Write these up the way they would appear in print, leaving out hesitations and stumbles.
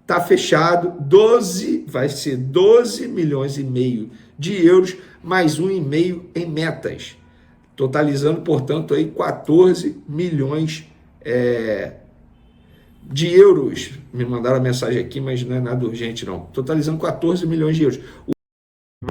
Tá fechado, vai ser 12 milhões e meio de euros, mais 1,5 em metas, totalizando, portanto, aí 14 milhões de euros. Me mandaram a mensagem aqui, mas não é nada urgente, não. Totalizando 14 milhões de euros.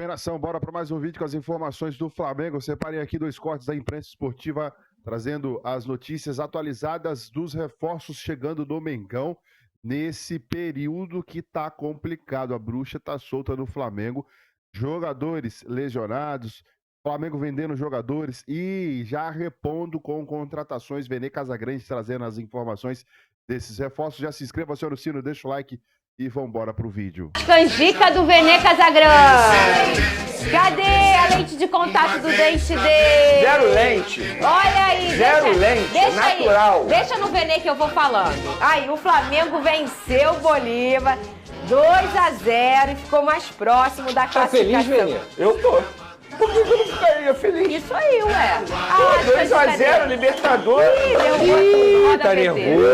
Nação, bora para mais um vídeo com as informações do Flamengo. Eu separei aqui 2 cortes da imprensa esportiva, trazendo as notícias atualizadas dos reforços chegando do Mengão nesse período que tá complicado. A bruxa tá solta no Flamengo. Jogadores lesionados, Flamengo vendendo jogadores e já repondo com contratações. Vene Casagrande trazendo as informações desses reforços. Já se inscreva, aciona o sino, deixa o like e vambora pro vídeo. Canjica do Vene Casagrande. Cadê a lente de contato do dente dele? Zero lente. Olha aí. Zero lente, deixa natural. Aí, deixa no Vene que eu vou falando. Aí, o Flamengo venceu o Bolívar 2-0 e ficou mais próximo da classificação. Tá feliz, Vene? Eu tô. Por que eu não ficaria feliz? Isso aí, ué. 2-0, Libertadores. Tá nervoso.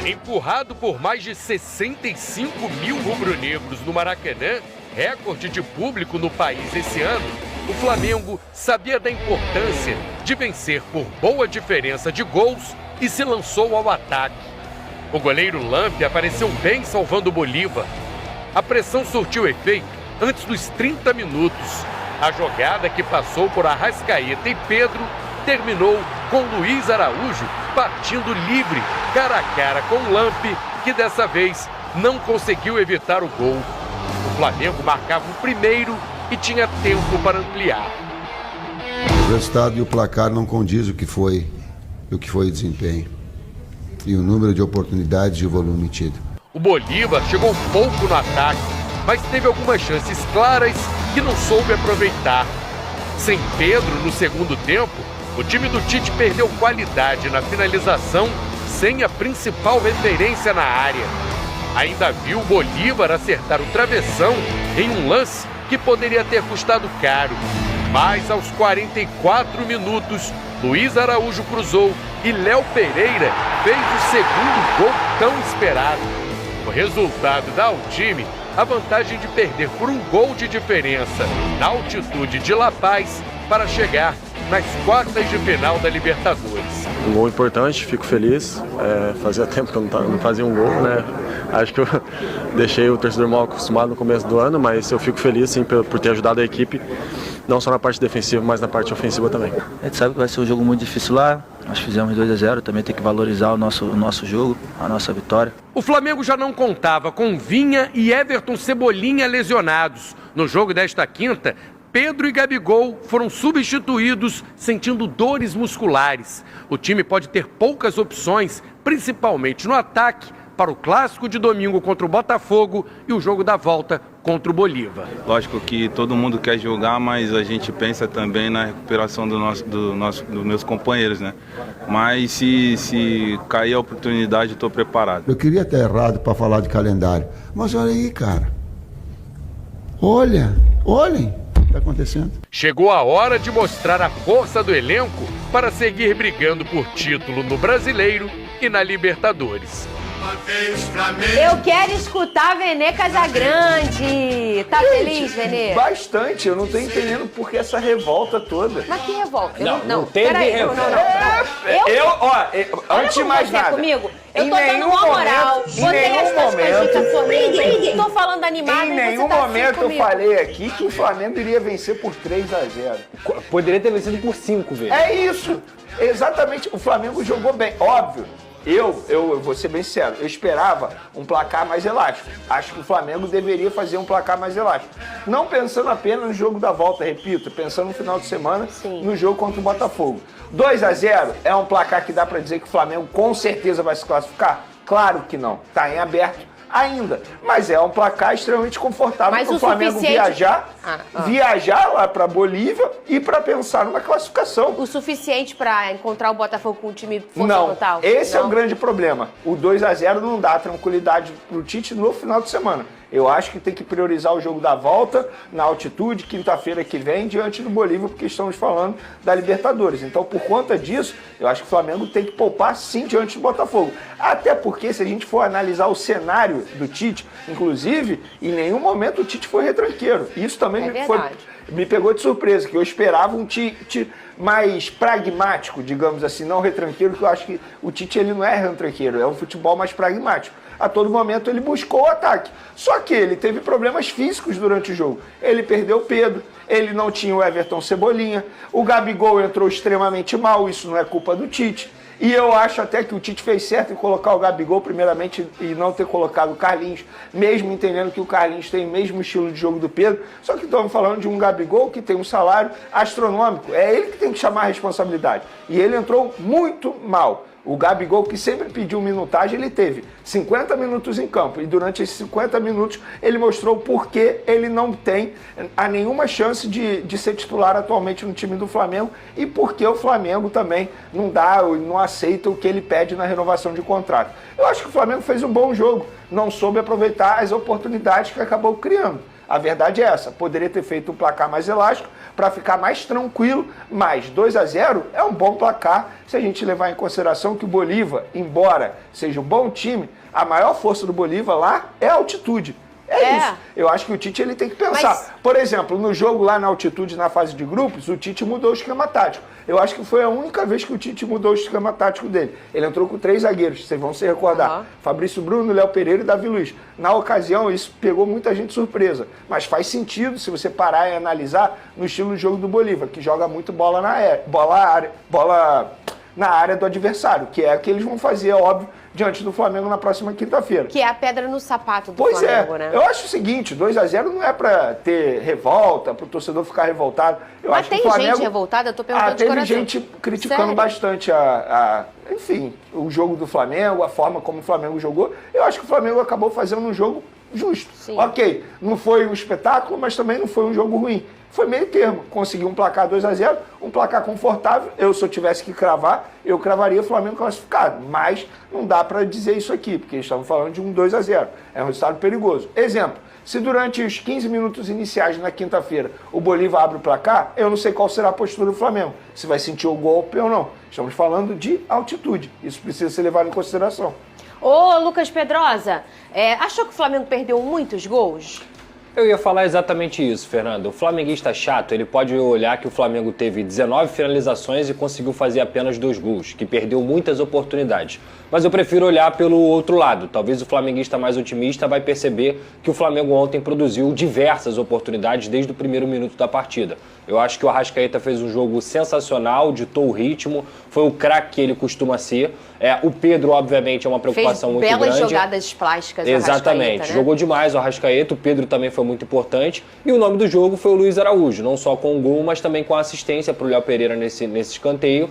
Empurrado por mais de 65 mil rubro-negros no Maracanã, recorde de público no país esse ano, o Flamengo sabia da importância de vencer por boa diferença de gols e se lançou ao ataque. O goleiro Lampe apareceu bem salvando o Bolívar. A pressão surtiu efeito antes dos 30 minutos. A jogada que passou por Arrascaeta e Pedro terminou com Luiz Araújo partindo livre, cara a cara com o Lampe, que dessa vez não conseguiu evitar o gol. O Flamengo marcava o primeiro e tinha tempo para ampliar. O resultado e o placar não condiz o que foi o desempenho e o número de oportunidades e o volume tido. O Bolívar chegou pouco no ataque, mas teve algumas chances claras que não soube aproveitar. Sem Pedro no segundo tempo, o time do Tite perdeu qualidade na finalização sem a principal referência na área. Ainda viu o Bolívar acertar o travessão em um lance que poderia ter custado caro. Mas aos 44 minutos, Luiz Araújo cruzou e Léo Pereira fez o segundo gol tão esperado. O resultado dá ao time a vantagem de perder por um gol de diferença na altitude de La Paz para chegar nas quartas de final da Libertadores. Um gol importante, fico feliz. Fazia tempo que eu não fazia um gol, né? Acho que eu deixei o torcedor mal acostumado no começo do ano, mas eu fico feliz sim, por ter ajudado a equipe, não só na parte defensiva, mas na parte ofensiva também. A gente sabe que vai ser um jogo muito difícil lá. Nós fizemos 2-0, também tem que valorizar o nosso jogo, a nossa vitória. O Flamengo já não contava com Vinha e Everton Cebolinha lesionados. No jogo desta quinta, Pedro e Gabigol foram substituídos sentindo dores musculares. O time pode ter poucas opções, principalmente no ataque, para o clássico de domingo contra o Botafogo e o jogo da volta contra o Bolívar. Lógico que todo mundo quer jogar, mas a gente pensa também na recuperação dos meus companheiros, né? Mas se cair a oportunidade, estou preparado. Eu queria estar errado para falar de calendário, mas olha aí, cara. Olhem o que está acontecendo. Chegou a hora de mostrar a força do elenco para seguir brigando por título no Brasileiro e na Libertadores. Eu quero escutar Vene Casagrande. Tá feliz, Vene? Bastante, eu não tô entendendo por que essa revolta toda. Mas que revolta? Não teve revolta. Antes de mais nada. Comigo? Eu tô dando uma moral. Botei as tuas canjicas sorrindo. Tô falando animada. Em nenhum momento eu falei aqui que o Flamengo iria vencer por 3-0. Poderia ter vencido por 5, velho. É isso. Exatamente. O Flamengo jogou bem. Óbvio. Eu vou ser bem sincero, eu esperava um placar mais elástico. Acho que o Flamengo deveria fazer um placar mais elástico. Não pensando apenas no jogo da volta, repito, pensando no final de semana, no jogo contra o Botafogo. 2-0 é um placar que dá para dizer que o Flamengo com certeza vai se classificar? Claro que não, tá em aberto ainda. Mas é um placar extremamente confortável para o Flamengo viajar viajar lá para Bolívia e para pensar numa classificação. O suficiente para encontrar o Botafogo com um time força Não, total? esse é o grande problema. O 2-0 não dá tranquilidade pro Tite no final de semana. Eu acho que tem que priorizar o jogo da volta na altitude, quinta-feira que vem, diante do Bolívia, porque estamos falando da Libertadores. Então, por conta disso, eu acho que o Flamengo tem que poupar sim diante do Botafogo. Até porque, se a gente for analisar o cenário do Tite, inclusive, em nenhum momento o Tite foi retranqueiro. Isso também me pegou de surpresa, que eu esperava um Tite mais pragmático, digamos assim, não retranqueiro, que eu acho que o Tite ele não é retranqueiro, é um futebol mais pragmático. A todo momento ele buscou o ataque. Só que ele teve problemas físicos durante o jogo. Ele perdeu o Pedro, ele não tinha o Everton Cebolinha, o Gabigol entrou extremamente mal, isso não é culpa do Tite. E eu acho até que o Tite fez certo em colocar o Gabigol primeiramente e não ter colocado o Carlinhos, mesmo entendendo que o Carlinhos tem o mesmo estilo de jogo do Pedro. Só que estamos falando de um Gabigol que tem um salário astronômico. É ele que tem que chamar a responsabilidade. E ele entrou muito mal. O Gabigol, que sempre pediu minutagem, ele teve 50 minutos em campo. E durante esses 50 minutos, ele mostrou por que ele não tem a nenhuma chance de ser titular atualmente no time do Flamengo e por que o Flamengo também não aceita o que ele pede na renovação de contrato. Eu acho que o Flamengo fez um bom jogo, não soube aproveitar as oportunidades que acabou criando. A verdade é essa, poderia ter feito um placar mais elástico para ficar mais tranquilo, mas 2-0 é um bom placar se a gente levar em consideração que o Bolívar, embora seja um bom time, a maior força do Bolívar lá é a altitude. É isso. Eu acho que o Tite ele tem que pensar. Por exemplo, no jogo lá na altitude, na fase de grupos, o Tite mudou o esquema tático. Eu acho que foi a única vez que o Tite mudou o esquema tático dele. Ele entrou com 3 zagueiros, vocês vão se recordar. Fabrício Bruno, Léo Pereira e Davi Luiz. Na ocasião, isso pegou muita gente surpresa. Mas faz sentido se você parar e analisar no estilo de jogo do Bolívar, que joga muito bola na área do adversário, que é o que eles vão fazer, óbvio, diante do Flamengo na próxima quinta-feira. Que é a pedra no sapato do Flamengo, né? Eu acho o seguinte, 2-0 não é pra ter revolta, pro torcedor ficar revoltado. Mas tem gente revoltada? Eu tô perguntando de coração. Teve gente criticando bastante enfim, o jogo do Flamengo, a forma como o Flamengo jogou. Eu acho que o Flamengo acabou fazendo um jogo justo. Sim. Ok, não foi um espetáculo, mas também não foi um jogo ruim. Foi meio termo, conseguiu um placar 2-0, um placar confortável. Se eu tivesse que cravar, eu cravaria o Flamengo classificado. Mas não dá para dizer isso aqui, porque estamos falando de um 2-0. É um resultado perigoso. Exemplo, se durante os 15 minutos iniciais na quinta-feira o Bolívar abre o placar, eu não sei qual será a postura do Flamengo. Se vai sentir o golpe ou não. Estamos falando de altitude. Isso precisa ser levado em consideração. Ô, Lucas Pedrosa, achou que o Flamengo perdeu muitos gols? Eu ia falar exatamente isso, Fernando. O flamenguista chato, ele pode olhar que o Flamengo teve 19 finalizações e conseguiu fazer apenas 2 gols, que perdeu muitas oportunidades. Mas eu prefiro olhar pelo outro lado. Talvez o flamenguista mais otimista vai perceber que o Flamengo ontem produziu diversas oportunidades desde o primeiro minuto da partida. Eu acho que o Arrascaeta fez um jogo sensacional, ditou o ritmo, foi o craque que ele costuma ser. O Pedro, obviamente, é uma preocupação muito grande. Fez belas jogadas plásticas. Exatamente, né? Jogou demais o Arrascaeta, o Pedro também foi muito importante. E o nome do jogo foi o Luiz Araújo, não só com o gol, mas também com a assistência para o Léo Pereira nesse escanteio.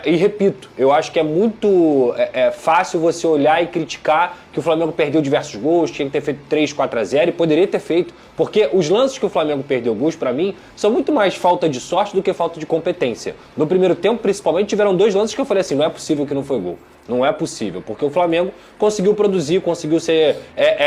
E repito, eu acho que é muito fácil você olhar e criticar que o Flamengo perdeu diversos gols, tinha que ter feito 3-4-0 e poderia ter feito, porque os lances que o Flamengo perdeu gols, para mim, são muito mais falta de sorte do que falta de competência. No primeiro tempo, principalmente, tiveram 2 lances que eu falei assim, não é possível que não foi gol. Não é possível, porque o Flamengo conseguiu produzir, conseguiu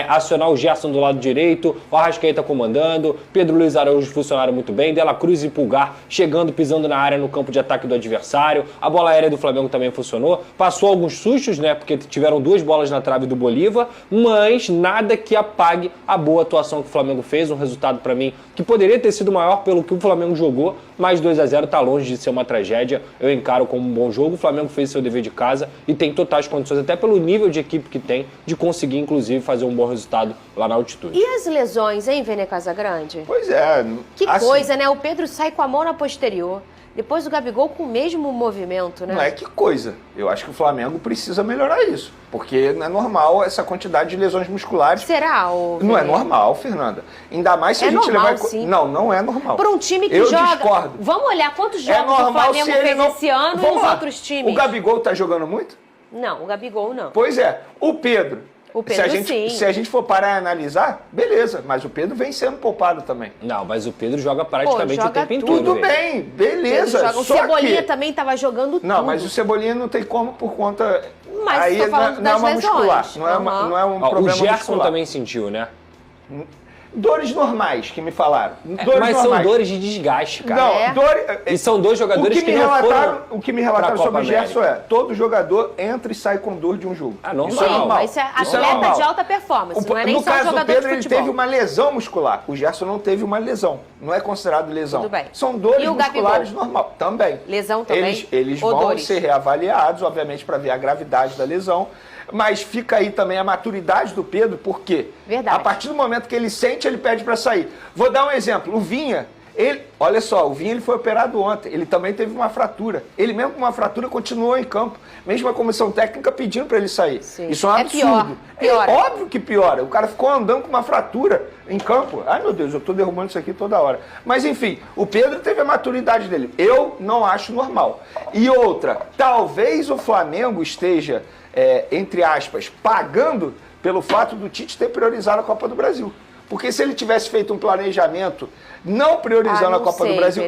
acionar o Gerson do lado direito, o Arrascaeta comandando, Pedro Luiz Araújo funcionaram muito bem, De La Cruz e Pulgar chegando, pisando na área no campo de ataque do adversário, a bola aérea do Flamengo também funcionou, passou alguns sustos, né, porque tiveram 2 bolas na trave do Bolívar, mas nada que apague a boa atuação que o Flamengo fez, um resultado para mim que poderia ter sido maior pelo que o Flamengo jogou, mas 2-0 tá longe de ser uma tragédia, eu encaro como um bom jogo, o Flamengo fez seu dever de casa e tem totais condições, até pelo nível de equipe que tem, de conseguir, inclusive, fazer um bom resultado lá na altitude. E as lesões, hein, Vene Casagrande? Pois é. Que coisa, né? O Pedro sai com a mão na posterior. Depois o Gabigol com o mesmo movimento, né? Não é que coisa. Eu acho que o Flamengo precisa melhorar isso. Porque não é normal essa quantidade de lesões musculares. Será? Não é normal, Fernanda. Ainda mais se a gente normal, levar... sim. Não é normal. Para um time que eu joga... discordo. Vamos olhar quantos jogos o Flamengo fez esse ano e os outros times. O Gabigol tá jogando muito? Não, o Gabigol não. Pois é. O Pedro, O Pedro, se a gente for parar e analisar, beleza, mas o Pedro vem sendo poupado também. Não, mas o Pedro joga praticamente o tempo inteiro. Tudo bem, beleza. O Cebolinha também estava jogando tudo. Não, mas o Cebolinha não tem como por conta... Mas aí tô falando não é uma das muscular, lesões. não é um problema muscular. O Gerson muscular. também sentiu, né? Dores normais que me falaram. Mas normais. são dores de desgaste, cara. Não, dores... E são dois jogadores que não foram O que me relataram pra sobre o Copa Gerson América. todo jogador entra e sai com dor de um jogo. Normal. Isso é normal. Isso é Isso é atleta normal. de alta performance, não é nem no só caso jogador do Pedro, de ele futebol. teve uma lesão muscular. O Gerson não teve uma lesão. Não é considerado lesão. Tudo bem. São dores E o musculares Gabigol? normal. Também. Lesão também? Eles Ou vão dores? ser reavaliados, obviamente, para ver a gravidade da lesão. Mas fica aí também a maturidade do Pedro, porque Verdade. a partir do momento que ele sente, ele pede para sair. Vou dar um exemplo. O Vinha, olha só, o Vinha ele foi operado ontem. Ele também teve uma fratura. Ele mesmo com uma fratura continuou em campo. Mesmo a comissão técnica pedindo para ele sair. Sim. Isso é um absurdo. Piora. É óbvio que piora. O cara ficou andando com uma fratura em campo. Ai, meu Deus, eu tô derrubando isso aqui toda hora. Mas, enfim, o Pedro teve a maturidade dele. Eu não acho normal. E outra, talvez o Flamengo esteja, entre aspas, pagando pelo fato do Tite ter priorizado a Copa do Brasil. Porque se ele tivesse feito um planejamento não priorizando a Copa do Brasil...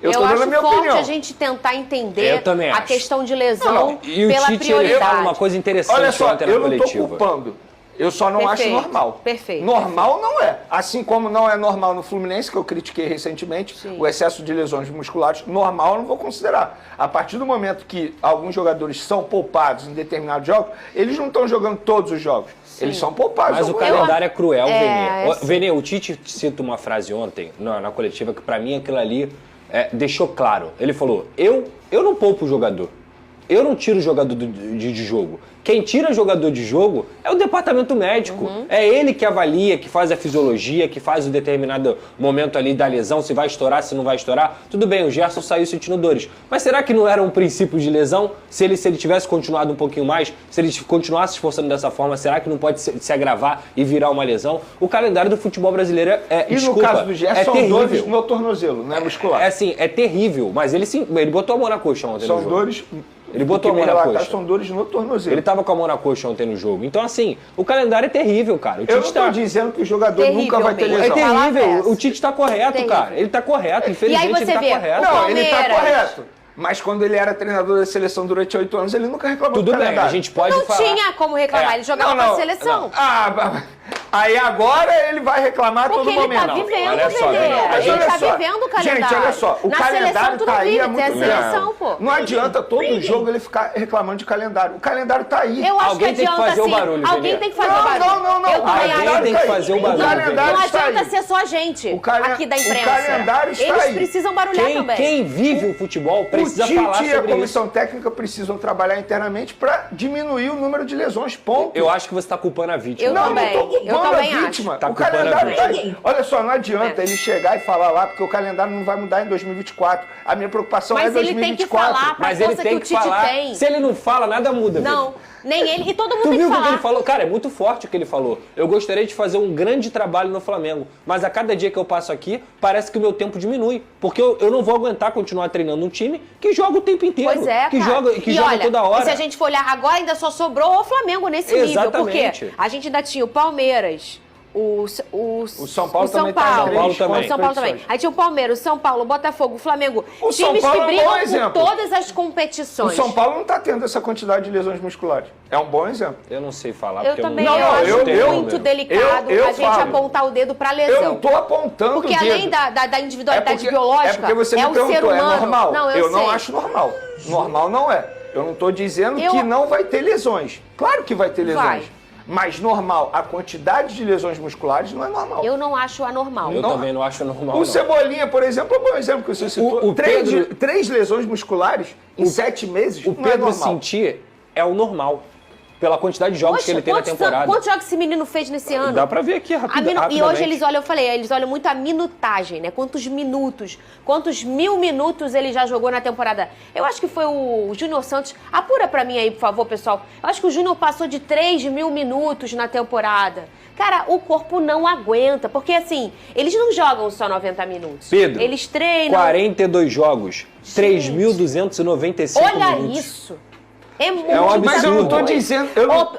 eu tô dando a minha opinião. Eu acho forte a gente tentar entender a questão de lesão E o pela Tite, prioridade. ele fala uma coisa interessante. Olha só, ontem na eu não tô coletiva. culpando. Eu só não acho normal. Perfeito. Normal não é. Assim como não é normal no Fluminense, que eu critiquei recentemente, o excesso de lesões musculares, normal eu não vou considerar. A partir do momento que alguns jogadores são poupados em determinados jogos, eles não estão jogando todos os jogos. Eles são poupados. Mas o calendário é cruel, Vene. assim. Vene, o Tite cita uma frase ontem, na coletiva, que pra mim aquilo ali deixou claro. Ele falou, eu não poupo o jogador. Eu não tiro o jogador de jogo. Quem tira jogador de jogo é o departamento médico. É ele que avalia, que faz a fisiologia, que faz o determinado momento ali da lesão, se vai estourar, se não vai estourar. Tudo bem, o Gerson saiu sentindo dores. Mas será que não era um princípio de lesão? Se ele tivesse continuado um pouquinho mais, se ele continuasse se esforçando dessa forma, será que não pode se agravar e virar uma lesão? O calendário do futebol brasileiro no caso do Gerson, são dores no tornozelo, não é muscular. É terrível, mas ele botou a mão na coxa ontem no jogo. São dores... Ele botou a mão na coxa. São dores no tornozelo. Ele tava com a mão na coxa ontem no jogo. Então, assim, o calendário é terrível, cara. Eu não tô dizendo que o jogador nunca vai ter lesão. É terrível. O Tite tá correto, cara. Ele tá correto. Infelizmente, ele tá correto. Não, ele tá correto. Mas quando ele era treinador da seleção durante 8 anos, ele nunca reclamou do calendário. Tudo bem, a gente pode falar. Não tinha como reclamar, ele jogava pra seleção. Aí agora ele vai reclamar a todo momento. Porque ele tá vivendo, Vene. Ele tá vivendo o calendário. Gente, olha só, o calendário tá aí há muito tempo. Não adianta todo jogo ele ficar reclamando de calendário. O calendário tá aí. Eu acho que adianta, sim. Alguém tem que fazer o barulho. Não. Alguém tem que fazer o barulho. Não adianta ser só a gente aqui da imprensa. O calendário está aí. Eles precisam barulhar também. Quem vive o futebol precisa falar sobre isso. O Tite e a comissão técnica precisam trabalhar internamente para diminuir o número de lesões, ponto. Eu acho que você está culpando a vítima. Eu também. Não tô culpando a vítima. O calendário tá aí. Olha só, não adianta ele chegar e falar lá, porque o calendário não vai mudar em 2024. A minha preocupação é 2024. Mas ele tem que falar pra força que o Tite tem. Se ele não fala, nada muda. Não. Nem ele, e todo mundo tem que falar. Tu viu o que ele falou? Cara, é muito forte o que ele falou. Eu gostaria de fazer um grande trabalho no Flamengo, mas a cada dia que eu passo aqui, parece que o meu tempo diminui. Porque eu não vou aguentar continuar treinando um time que joga o tempo inteiro. Pois é, que joga olha, toda hora. E se a gente for olhar agora, ainda só sobrou o Flamengo nesse nível. Porque a gente ainda tinha o Palmeiras, o São Paulo também. O São Paulo também. Aí tinha o Palmeiras, o São Paulo, o Botafogo, o Flamengo. O times São Paulo que brigam é um bom por todas as competições. O São Paulo não está tendo essa quantidade de lesões musculares. É um bom exemplo. Eu não sei falar. Eu também acho muito delicado a gente apontar o dedo para lesão. Eu não estou apontando porque o dedo. Além da individualidade biológica, é porque você me o perguntou, ser humano. É normal? Não, eu não acho normal. Normal não é. Eu não estou dizendo que não vai ter lesões. Claro que vai ter lesões. Mas normal, a quantidade de lesões musculares não é normal. Eu não acho anormal. Eu também não acho normal. O Cebolinha, por exemplo, é um bom exemplo que você citou. Três lesões musculares em 7 meses. O Pedro sentir é o normal. Pela quantidade de jogos que ele tem na temporada. Quantos jogos esse menino fez nesse ano? Dá pra ver aqui rapidamente. E hoje eles olham, eles olham muito a minutagem, né? Quantos minutos, quantos 1000 minutos ele já jogou na temporada. Eu acho que foi o Júnior Santos. Apura pra mim aí, por favor, pessoal. Eu acho que o Júnior passou de 3.000 minutos na temporada. Cara, o corpo não aguenta, porque assim, eles não jogam só 90 minutos. Pedro, eles treinam... 42 jogos, 3.295 minutos. Olha isso! É muito absurdo. Mas eu não tô dizendo...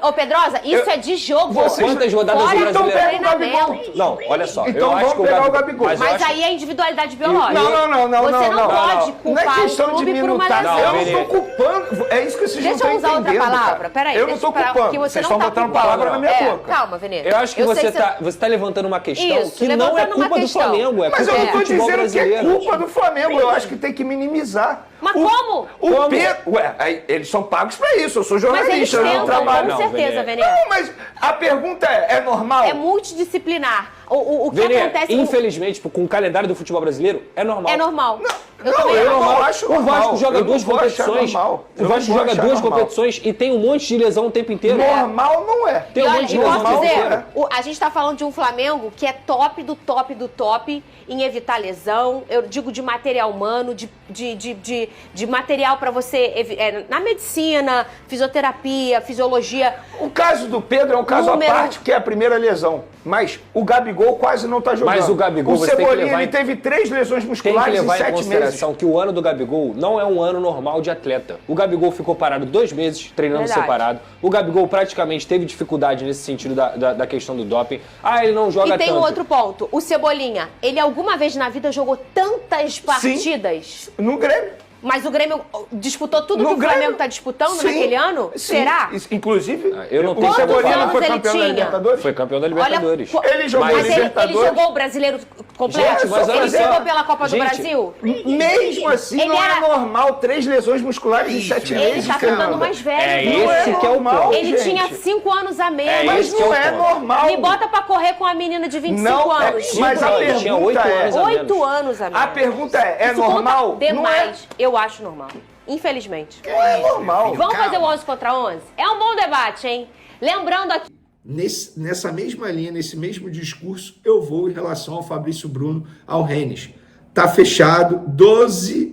Ô, Pedrosa, isso é de jogo. Quantas rodadas Fora do do Brasileiro? treinamento. Não, olha só. Então eu acho vamos que pegar o Gabigol. Mas aí é individualidade biológica. Não. Você não pode culpar Não é questão o clube de por uma minutagem. lesão. Eu não tô culpando. É isso que vocês não Deixa eu estão usar outra entendendo, palavra. cara. Peraí. Eu não tô culpando. Que você Vocês não estão tá botando culpando. palavra na minha boca. Calma, Venê. Eu acho que sei você tá levantando uma questão Isso, que não é levantando culpa uma do questão. Flamengo, é Mas culpa eu não do tô futebol dizendo que é brasileiro. culpa do Flamengo. Eu acho que tem que minimizar. Mas como? O Pedro... Ué, aí, eles são pagos pra isso. Eu sou Mas eles jornalista, eu não tentam, trabalho. com certeza, Venê. Não, mas a pergunta é normal? É multidisciplinar. O que Venê, acontece... infelizmente, com o calendário do futebol brasileiro, é normal. É normal. Eu não acho O normal. Vasco joga Eu duas não vou achar competições. normal. O Eu Vasco não vou joga achar duas normal. competições e tem um monte de lesão o tempo inteiro. Normal não é. Tem E um olha, monte de eu posso lesão. dizer, a gente tá falando de um Flamengo que é top do top do top em evitar lesão, eu digo de material humano, de material pra você, na medicina, fisioterapia, fisiologia. O caso do Pedro é um caso à parte, que é a primeira lesão. Mas o Gabigol quase não tá jogando. Mas o Gabigol, o você tem que Cebolinha, levar ele teve 3 lesões Tem que musculares em levar em 7 meses. consideração que o ano do Gabigol não é um ano normal de atleta. O Gabigol ficou parado 2 meses, treinando Verdade. separado. O Gabigol praticamente teve dificuldade nesse sentido da questão do doping. Ah, ele não joga E tem tanto. um outro ponto, o Cebolinha, ele alguma vez na vida jogou tantas partidas? No Grêmio. Mas o Grêmio disputou tudo No que o Grêmio. Flamengo tá disputando Sim, naquele ano? sim. Será? Inclusive, eu não o tenho Cebolinha não anos foi ele campeão da tinha? Libertadores? Foi campeão da Libertadores. Ele jogou Mas ele Libertadores. jogou o brasileiro completo? Gente, mas olha ele só. jogou pela Copa Gente, do Brasil? Mesmo assim, Ele não era- é normal 3 lesões musculares em 7 meses. Ele tá Fernanda. ficando mais velho. É viu? esse que é o normal, ponto. Ele gente. tinha 5 anos a menos. É Mas esse que não é o é ponto. normal. Me bota pra correr com a menina de 25 Não, anos. mas a Não, ele tinha pergunta 8 é... anos a menos. 8 anos a menos. A pergunta é Isso normal? conta demais. Eu acho normal. Infelizmente. Não é normal. Vamos fazer o 11 contra 11? É um bom debate, hein? Lembrando aqui... Nessa mesma linha, nesse mesmo discurso, eu vou em relação ao Fabrício Bruno, ao Rennes. Tá fechado,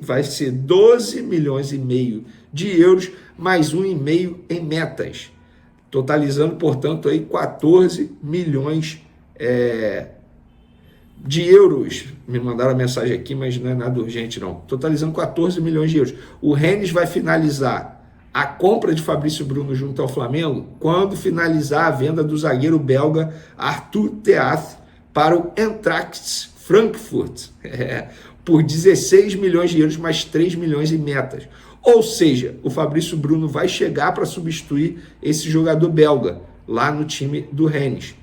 vai ser 12 milhões e meio de euros, mais 1,5 em metas. Totalizando, portanto, aí 14 milhões de euros. Me mandaram a mensagem aqui, mas não é nada urgente, não. Totalizando 14 milhões de euros. O Rennes vai finalizar a compra de Fabrício Bruno junto ao Flamengo quando finalizar a venda do zagueiro belga Arthur Theath para o Eintracht Frankfurt, por 16 milhões de euros mais 3 milhões em metas. Ou seja, o Fabrício Bruno vai chegar para substituir esse jogador belga lá no time do Rennes.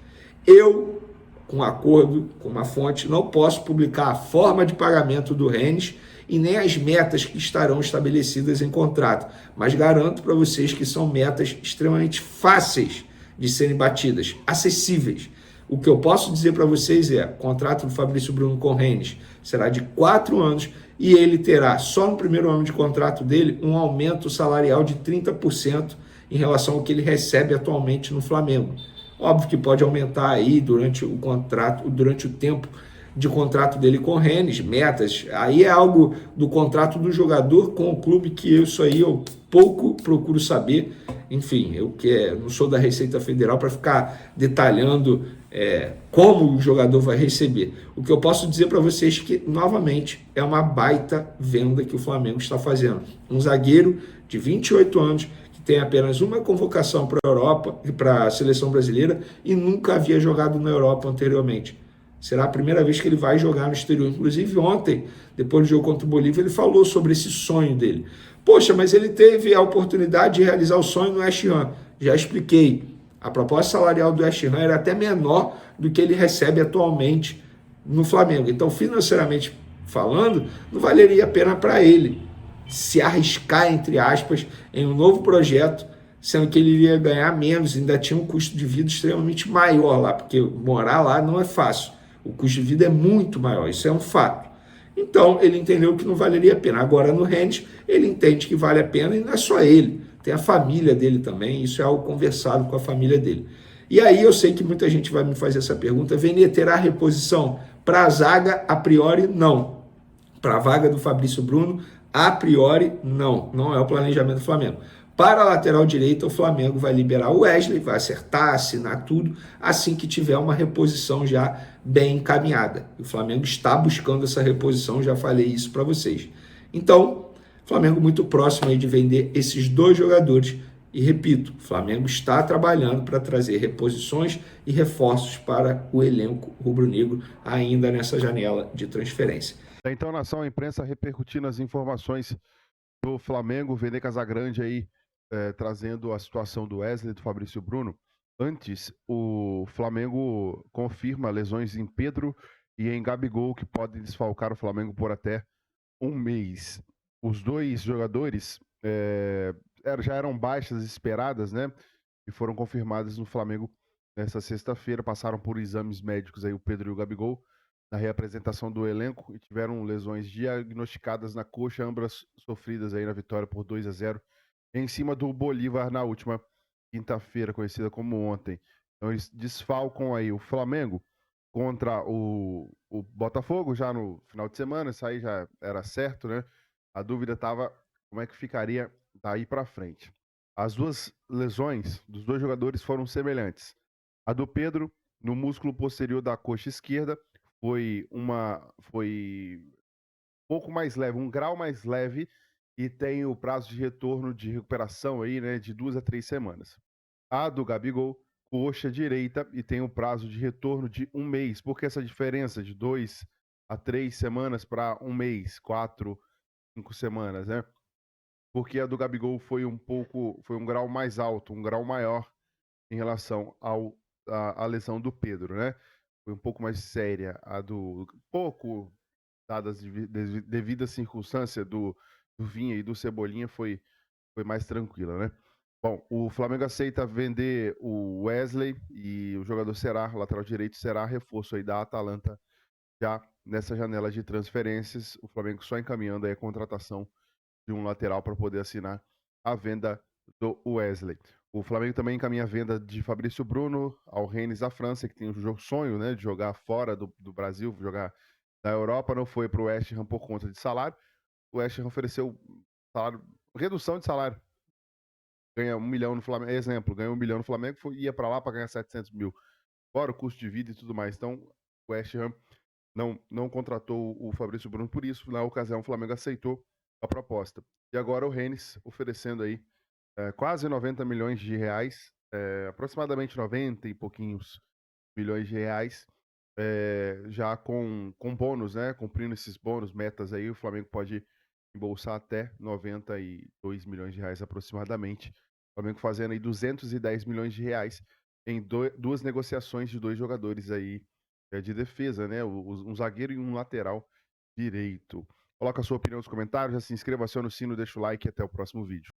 Eu, com acordo com uma fonte, não posso publicar a forma de pagamento do Rennes e nem as metas que estarão estabelecidas em contrato, mas garanto para vocês que são metas extremamente fáceis de serem batidas, acessíveis. O que eu posso dizer para vocês é, o contrato do Fabrício Bruno com o Rennes será de 4 anos e ele terá, só no primeiro ano de contrato dele, um aumento salarial de 30% em relação ao que ele recebe atualmente no Flamengo. Óbvio que pode aumentar aí durante o contrato, durante o tempo de contrato dele com o Rennes, metas, aí é algo do contrato do jogador com o clube, que isso aí eu pouco procuro saber. Enfim, eu não sou da Receita Federal para ficar detalhando como o jogador vai receber. O que eu posso dizer para vocês é que, novamente, é uma baita venda que o Flamengo está fazendo. Um zagueiro de 28 anos, tem apenas uma convocação para a Europa e para a seleção brasileira e nunca havia jogado na Europa anteriormente. Será a primeira vez que ele vai jogar no exterior. Inclusive ontem, depois do jogo contra o Bolívia, ele falou sobre esse sonho dele. Poxa, mas ele teve a oportunidade de realizar o sonho no West Ham. Já expliquei. A proposta salarial do West Ham era até menor do que ele recebe atualmente no Flamengo. Então, financeiramente falando, não valeria a pena para ele se arriscar, entre aspas, em um novo projeto, sendo que ele iria ganhar menos, ainda tinha um custo de vida extremamente maior lá, porque morar lá não é fácil. O custo de vida é muito maior, isso é um fato. Então, ele entendeu que não valeria a pena. Agora, no Rennes, ele entende que vale a pena e não é só ele. Tem a família dele também, isso é algo conversado com a família dele. E aí eu sei que muita gente vai me fazer essa pergunta, Venê, terá reposição para a zaga? A priori, não. Para a vaga do Fabrício Bruno, a priori, não é o planejamento do Flamengo. Para a lateral direita, o Flamengo vai liberar o Wesley, vai acertar, assinar tudo, assim que tiver uma reposição já bem encaminhada. O Flamengo está buscando essa reposição, já falei isso para vocês. Então, Flamengo muito próximo aí de vender esses 2 jogadores. E repito, o Flamengo está trabalhando para trazer reposições e reforços para o elenco rubro-negro ainda nessa janela de transferência. Então, nação, a imprensa repercutindo as informações do Flamengo, Vene Casagrande aí trazendo a situação do Wesley, do Fabrício Bruno. Antes, o Flamengo confirma lesões em Pedro e em Gabigol, que podem desfalcar o Flamengo por até um mês. Os 2 jogadores já eram baixas esperadas, né? E foram confirmadas no Flamengo nessa sexta-feira. Passaram por exames médicos aí o Pedro e o Gabigol na reapresentação do elenco e tiveram lesões diagnosticadas na coxa, ambas sofridas aí na vitória por 2-0 em cima do Bolívar na última quinta-feira, conhecida como ontem. Então eles desfalcam aí o Flamengo contra o Botafogo já no final de semana. Isso aí já era certo, né? A dúvida estava como é que ficaria daí para frente. As 2 lesões dos 2 jogadores foram semelhantes. A do Pedro, no músculo posterior da coxa esquerda, foi um pouco mais leve, um grau mais leve, e tem o prazo de retorno de recuperação aí, né, de 2 a 3 semanas. A do Gabigol, coxa direita, e tem o prazo de retorno de 1 mês. Por que essa diferença de 2 a 3 semanas para 1 mês, 4, 5 semanas, né? Porque a do Gabigol foi um grau mais alto, um grau maior em relação à lesão do Pedro, né? Foi um pouco mais séria. A do pouco, dadas as devidas circunstâncias do Vinha e do Cebolinha, foi mais tranquila, né? Bom, o Flamengo aceita vender o Wesley e o jogador será, lateral direito, será reforço aí da Atalanta já nessa janela de transferências. O Flamengo só encaminhando aí a contratação de um lateral para poder assinar a venda do Wesley. O Flamengo também encaminha a venda de Fabrício Bruno ao Rennes da França, que tem o sonho, né, de jogar fora do Brasil, jogar na Europa. Não foi para o West Ham por conta de salário. O West Ham ofereceu redução de salário. Ganha 1 milhão no Flamengo, exemplo, ganha 1 milhão no Flamengo, ia para lá para ganhar 700 mil, fora o custo de vida e tudo mais. Então, o West Ham não contratou o Fabrício Bruno por isso. Na ocasião, o Flamengo aceitou a proposta. E agora o Rennes oferecendo aí quase 90 milhões de reais, aproximadamente 90 e pouquinhos milhões de reais, já com bônus, né? Cumprindo esses bônus, metas aí, o Flamengo pode embolsar até 92 milhões de reais aproximadamente. O Flamengo fazendo aí 210 milhões de reais em 2 negociações de 2 jogadores aí de defesa, né? Um zagueiro e um lateral direito. Coloca a sua opinião nos comentários, já se inscreva, acione o sino, deixa o like e até o próximo vídeo.